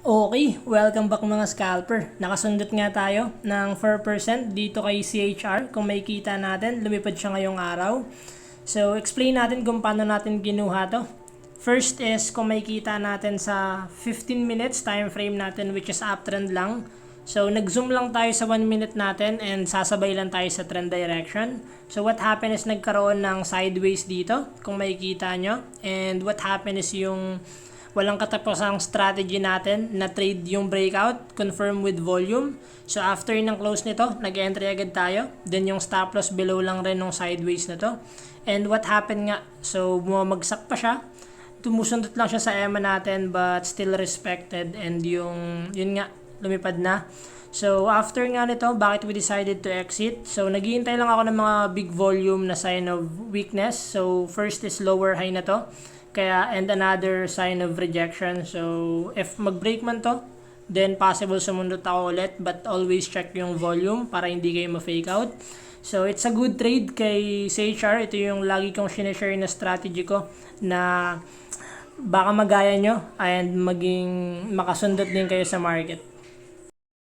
Okay, welcome back mga scalper. Nakasundot nga tayo ng 4% dito kay CHR. Kung makikita natin, lumipad siya ngayong araw. So, explain natin kung paano natin ginuha to. First is, kung makikita natin sa 15 minutes time frame natin, which is uptrend lang. So, nag-zoom lang tayo sa 1 minute natin and sasabay lang tayo sa trend direction. So, what happened is nagkaroon ng sideways dito, kung makikita nyo. And what happened is yung walang katapusang strategy natin na trade yung breakout, confirm with volume. So after ng close nito, nag-entry agad tayo. Then yung stop loss below lang rin ng sideways na to. And what happened nga, so bumagsak pa siya. Tumusundot lang siya sa EMA natin but still respected, and yun nga, lumipad na. So after nga nito, bakit we decided to exit? So naghihintay lang ako ng mga big volume na sign of weakness. So first is lower high na to. Kaya, and another sign of rejection. So, if mag-break man to, then possible sumundot ako ulit. But always check yung volume para hindi kayo ma-fake out. So, it's a good trade kay CHR. Ito yung lagi kong sinishare na strategy ko na baka magaya nyo and maging makasundot din kayo sa market.